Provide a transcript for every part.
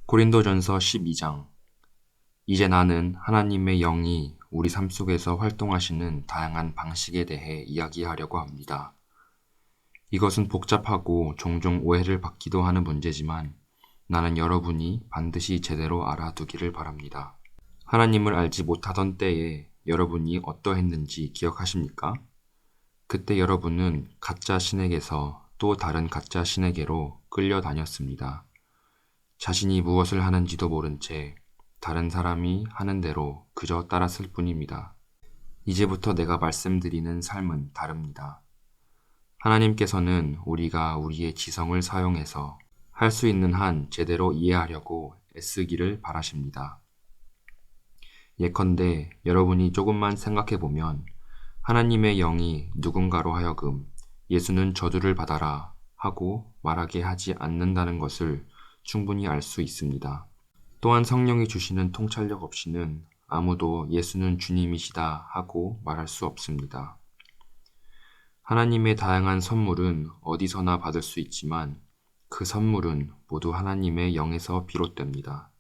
고린도전서 12장. 이제 나는 하나님의 영이 우리 삶 속에서 활동하시는 다양한 방식에 대해 이야기하려고 합니다. 이것은 복잡하고 종종 오해를 받기도 하는 문제지만 나는 여러분이 반드시 제대로 알아두기를 바랍니다. 하나님을 알지 못하던 때에 여러분이 어떠했는지 기억하십니까? 그때 여러분은 가짜 신에게서 또 다른 가짜 신에게로 끌려다녔습니다. 자신이 무엇을 하는지도 모른 채 다른 사람이 하는 대로 그저 따랐을 뿐입니다. 이제부터 내가 말씀드리는 삶은 다릅니다. 하나님께서는 우리가 우리의 지성을 사용해서 할 수 있는 한 제대로 이해하려고 애쓰기를 바라십니다. 예컨대 여러분이 조금만 생각해 보면 하나님의 영이 누군가로 하여금 예수는 저주를 받아라 하고 말하게 하지 않는다는 것을 충분히 알 수 있습니다. 또한 성령이 주시는 통찰력 없이는 아무도 예수는 주님이시다 하고 말할 수 없습니다. 하나님의 다양한 선물은 어디서나 받을 수 있지만 그 선물은 모두 하나님의 영에서 비롯됩니다.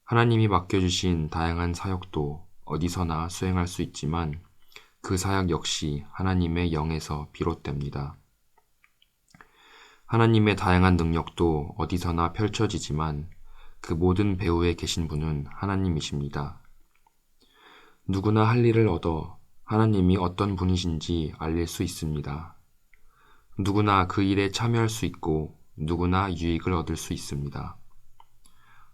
하나님이 맡겨주신 다양한 사역도 어디서나 수행할 수 있지만 그 사역 역시 하나님의 영에서 비롯됩니다. 하나님의 다양한 능력도 어디서나 펼쳐지지만 그 모든 배후에 계신 분은 하나님이십니다. 누구나 할 일을 얻어 하나님이 어떤 분이신지 알릴 수 있습니다. 누구나 그 일에 참여할 수 있고 누구나 유익을 얻을 수 있습니다.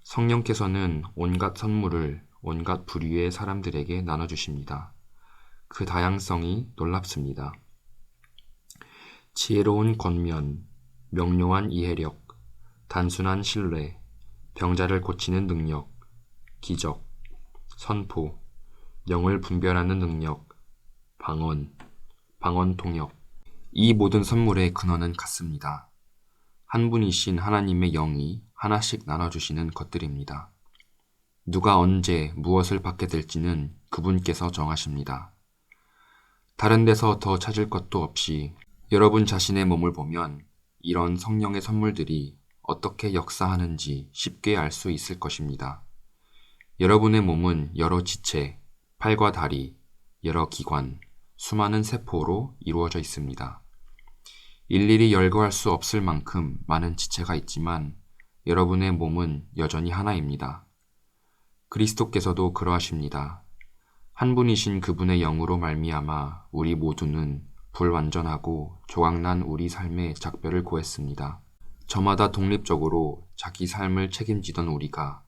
성령께서는 온갖 선물을 온갖 부류의 사람들에게 나눠주십니다. 그 다양성이 놀랍습니다. 지혜로운 권면, 명료한 이해력, 단순한 신뢰, 병자를 고치는 능력, 기적, 선포, 영을 분별하는 능력, 방언 통역. 이 모든 선물의 근원은 같습니다. 한 분이신 하나님의 영이 하나씩 나눠주시는 것들입니다. 누가 언제 무엇을 받게 될지는 그분께서 정하십니다. 다른 데서 더 찾을 것도 없이 여러분 자신의 몸을 보면 이런 성령의 선물들이 어떻게 역사하는지 쉽게 알 수 있을 것입니다. 여러분의 몸은 여러 지체, 팔과 다리, 여러 기관, 수많은 세포로 이루어져 있습니다. 일일이 열거할 수 없을 만큼 많은 지체가 있지만 여러분의 몸은 여전히 하나입니다. 그리스도께서도 그러하십니다. 한 분이신 그분의 영으로 말미암아 우리 모두는 불완전하고 조각난 우리 삶의 작별을 고했습니다. 저마다 독립적으로 자기 삶을 책임지던 우리가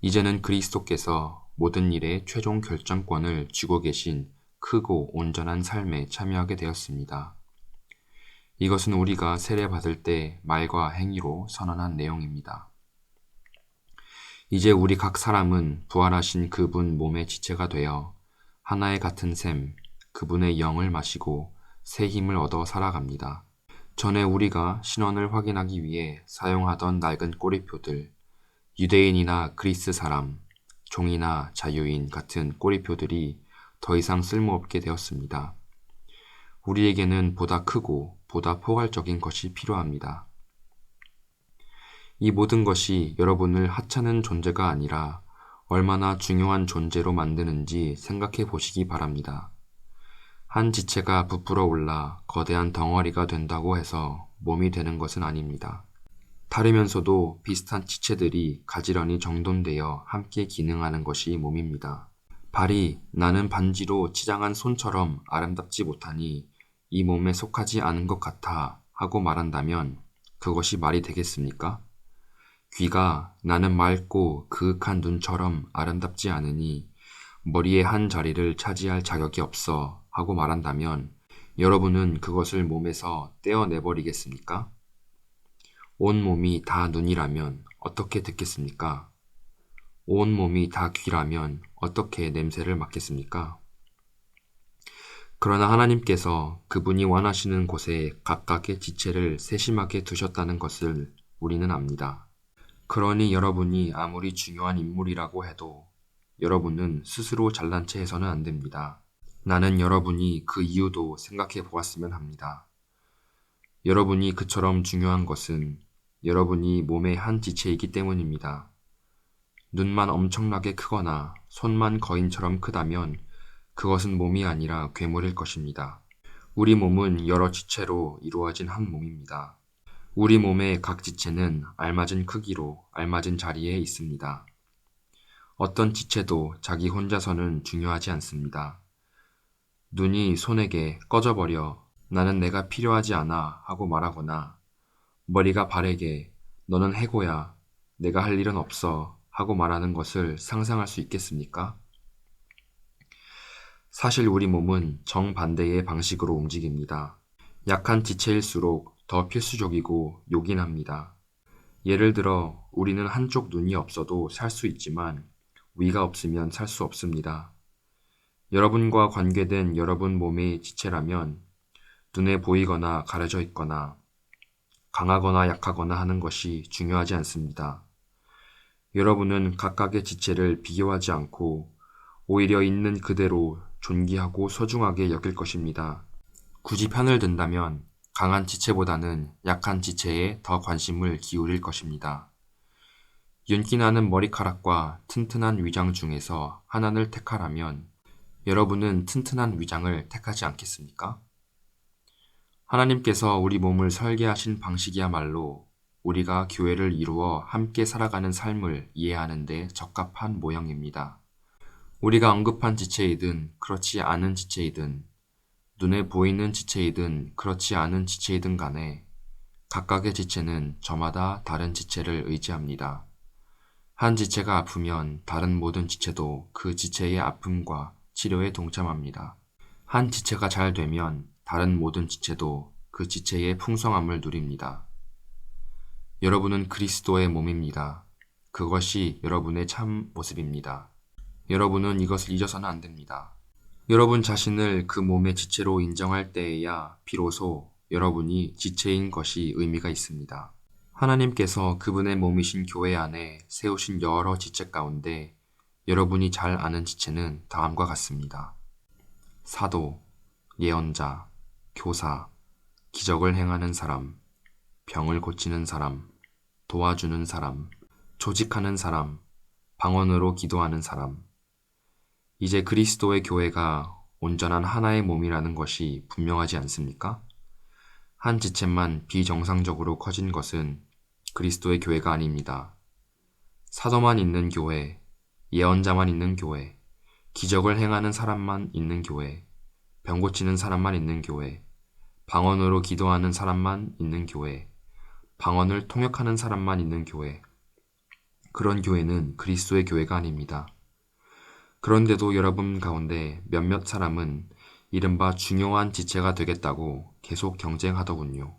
이제는 그리스도께서 모든 일의 최종 결정권을 쥐고 계신 크고 온전한 삶에 참여하게 되었습니다. 이것은 우리가 세례받을 때 말과 행위로 선언한 내용입니다. 이제 우리 각 사람은 부활하신 그분 몸의 지체가 되어 하나의 같은 셈, 그분의 영을 마시고 새 힘을 얻어 살아갑니다. 전에 우리가 신원을 확인하기 위해 사용하던 낡은 꼬리표들, 유대인이나 그리스 사람, 종이나 자유인 같은 꼬리표들이 더 이상 쓸모없게 되었습니다. 우리에게는 보다 크고 보다 포괄적인 것이 필요합니다. 이 모든 것이 여러분을 하찮은 존재가 아니라 얼마나 중요한 존재로 만드는지 생각해 보시기 바랍니다. 한 지체가 부풀어 올라 거대한 덩어리가 된다고 해서 몸이 되는 것은 아닙니다. 다르면서도 비슷한 지체들이 가지런히 정돈되어 함께 기능하는 것이 몸입니다. 발이 나는 반지로 치장한 손처럼 아름답지 못하니 이 몸에 속하지 않은 것 같아 하고 말한다면 그것이 말이 되겠습니까? 귀가 나는 맑고 그윽한 눈처럼 아름답지 않으니 머리의 한 자리를 차지할 자격이 없어 하고 말한다면 여러분은 그것을 몸에서 떼어내버리겠습니까? 온 몸이 다 눈이라면 어떻게 듣겠습니까? 온 몸이 다 귀라면 어떻게 냄새를 맡겠습니까? 그러나 하나님께서 그분이 원하시는 곳에 각각의 지체를 세심하게 두셨다는 것을 우리는 압니다. 그러니 여러분이 아무리 중요한 인물이라고 해도 여러분은 스스로 잘난 체 해서는 안 됩니다. 나는 여러분이 그 이유도 생각해 보았으면 합니다. 여러분이 그처럼 중요한 것은 여러분이 몸의 한 지체이기 때문입니다. 눈만 엄청나게 크거나 손만 거인처럼 크다면 그것은 몸이 아니라 괴물일 것입니다. 우리 몸은 여러 지체로 이루어진 한 몸입니다. 우리 몸의 각 지체는 알맞은 크기로 알맞은 자리에 있습니다. 어떤 지체도 자기 혼자서는 중요하지 않습니다. 눈이 손에게 꺼져버려 나는 내가 필요하지 않아 하고 말하거나 머리가 발에게 너는 해고야 내가 할 일은 없어 하고 말하는 것을 상상할 수 있겠습니까? 사실 우리 몸은 정반대의 방식으로 움직입니다. 약한 지체일수록 더 필수적이고 요긴합니다. 예를 들어 우리는 한쪽 눈이 없어도 살 수 있지만 위가 없으면 살 수 없습니다. 여러분과 관계된 여러분 몸의 지체라면 눈에 보이거나 가려져 있거나 강하거나 약하거나 하는 것이 중요하지 않습니다. 여러분은 각각의 지체를 비교하지 않고 오히려 있는 그대로 존귀하고 소중하게 여길 것입니다. 굳이 편을 든다면 강한 지체보다는 약한 지체에 더 관심을 기울일 것입니다. 윤기나는 머리카락과 튼튼한 위장 중에서 하나를 택하라면 여러분은 튼튼한 위장을 택하지 않겠습니까? 하나님께서 우리 몸을 설계하신 방식이야말로 우리가 교회를 이루어 함께 살아가는 삶을 이해하는 데 적합한 모형입니다. 우리가 언급한 지체이든 그렇지 않은 지체이든 눈에 보이는 지체이든 그렇지 않은 지체이든 간에 각각의 지체는 저마다 다른 지체를 의지합니다. 한 지체가 아프면 다른 모든 지체도 그 지체의 아픔과 치료에 동참합니다. 한 지체가 잘 되면 다른 모든 지체도 그 지체의 풍성함을 누립니다. 여러분은 그리스도의 몸입니다. 그것이 여러분의 참 모습입니다. 여러분은 이것을 잊어서는 안 됩니다. 여러분 자신을 그 몸의 지체로 인정할 때에야 비로소 여러분이 지체인 것이 의미가 있습니다. 하나님께서 그분의 몸이신 교회 안에 세우신 여러 지체 가운데 여러분이 잘 아는 지체는 다음과 같습니다. 사도, 예언자, 교사, 기적을 행하는 사람, 병을 고치는 사람, 도와주는 사람, 조직하는 사람, 방언으로 기도하는 사람. 이제 그리스도의 교회가 온전한 하나의 몸이라는 것이 분명하지 않습니까? 한 지체만 비정상적으로 커진 것은 그리스도의 교회가 아닙니다. 사도만 있는 교회, 예언자만 있는 교회, 기적을 행하는 사람만 있는 교회, 병 고치는 사람만 있는 교회, 방언으로 기도하는 사람만 있는 교회, 방언을 통역하는 사람만 있는 교회. 그런 교회는 그리스도의 교회가 아닙니다. 그런데도 여러분 가운데 몇몇 사람은 이른바 중요한 지체가 되겠다고 계속 경쟁하더군요.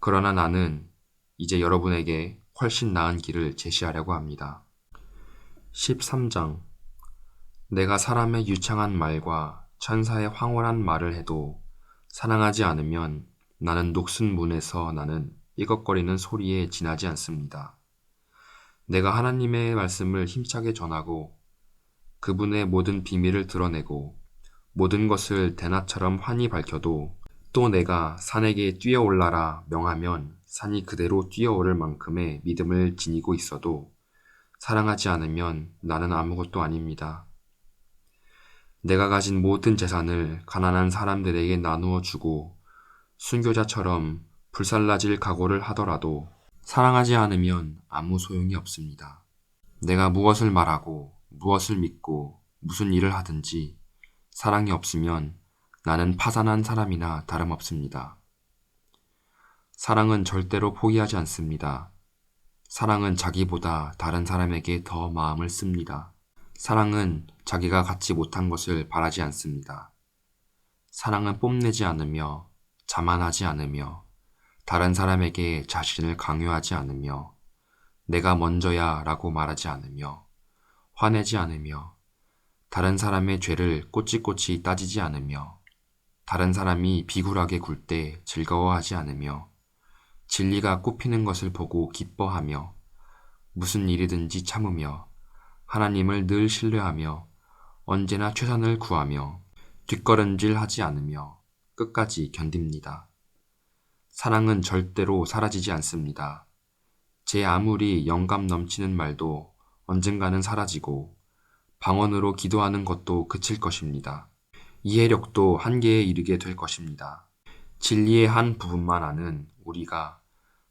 그러나 나는 이제 여러분에게 훨씬 나은 길을 제시하려고 합니다. 13장 내가 사람의 유창한 말과 천사의 황홀한 말을 해도 사랑하지 않으면 나는 녹슨 문에서 나는 삐걱거리는 소리에 지나지 않습니다. 내가 하나님의 말씀을 힘차게 전하고 그분의 모든 비밀을 드러내고 모든 것을 대낮처럼 환히 밝혀도 또 내가 산에게 뛰어올라라 명하면 산이 그대로 뛰어오를 만큼의 믿음을 지니고 있어도 사랑하지 않으면 나는 아무것도 아닙니다. 내가 가진 모든 재산을 가난한 사람들에게 나누어 주고 순교자처럼 불살라질 각오를 하더라도 사랑하지 않으면 아무 소용이 없습니다. 내가 무엇을 말하고 무엇을 믿고 무슨 일을 하든지 사랑이 없으면 나는 파산한 사람이나 다름없습니다. 사랑은 절대로 포기하지 않습니다. 사랑은 자기보다 다른 사람에게 더 마음을 씁니다. 사랑은 자기가 갖지 못한 것을 바라지 않습니다. 사랑은 뽐내지 않으며 자만하지 않으며 다른 사람에게 자신을 강요하지 않으며 내가 먼저야 라고 말하지 않으며 화내지 않으며 다른 사람의 죄를 꼬치꼬치 따지지 않으며 다른 사람이 비굴하게 굴 때 즐거워하지 않으며 진리가 꼽히는 것을 보고 기뻐하며 무슨 일이든지 참으며 하나님을 늘 신뢰하며 언제나 최선을 구하며 뒷걸음질하지 않으며 끝까지 견딥니다. 사랑은 절대로 사라지지 않습니다. 제 아무리 영감 넘치는 말도 언젠가는 사라지고 방언으로 기도하는 것도 그칠 것입니다. 이해력도 한계에 이르게 될 것입니다. 진리의 한 부분만 아는 우리가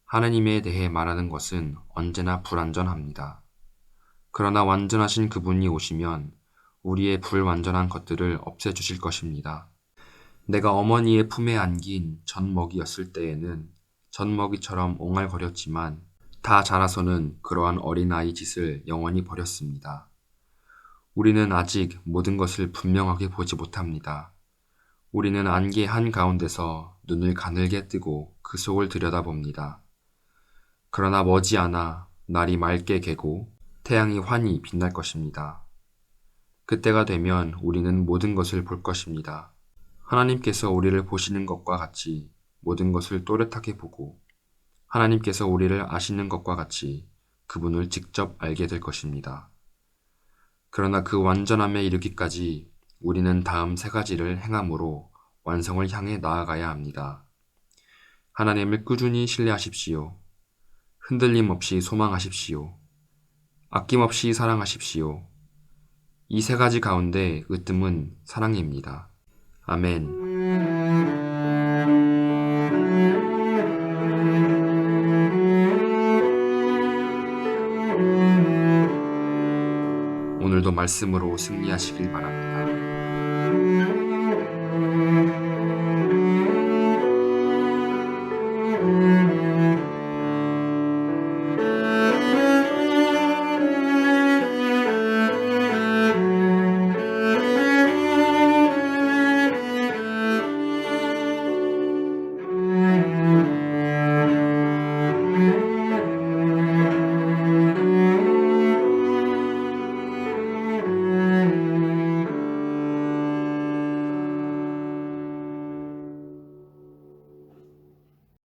하나님에 대해 말하는 것은 언제나 불완전합니다. 그러나 완전하신 그분이 오시면 우리의 불완전한 것들을 없애주실 것입니다. 내가 어머니의 품에 안긴 젖먹이였을 때에는 젖먹이처럼 옹알거렸지만 다 자라서는 그러한 어린아이 짓을 영원히 버렸습니다. 우리는 아직 모든 것을 분명하게 보지 못합니다. 우리는 안개 한가운데서 눈을 가늘게 뜨고 그 속을 들여다봅니다. 그러나 머지않아 날이 맑게 개고 태양이 환히 빛날 것입니다. 그때가 되면 우리는 모든 것을 볼 것입니다. 하나님께서 우리를 보시는 것과 같이 모든 것을 또렷하게 보고 하나님께서 우리를 아시는 것과 같이 그분을 직접 알게 될 것입니다. 그러나 그 완전함에 이르기까지 우리는 다음 세 가지를 행함으로 완성을 향해 나아가야 합니다. 하나님을 꾸준히 신뢰하십시오. 흔들림 없이 소망하십시오. 아낌없이 사랑하십시오. 이 세 가지 가운데 으뜸은 사랑입니다. 아멘. 오늘도 말씀으로 승리하시길 바랍니다.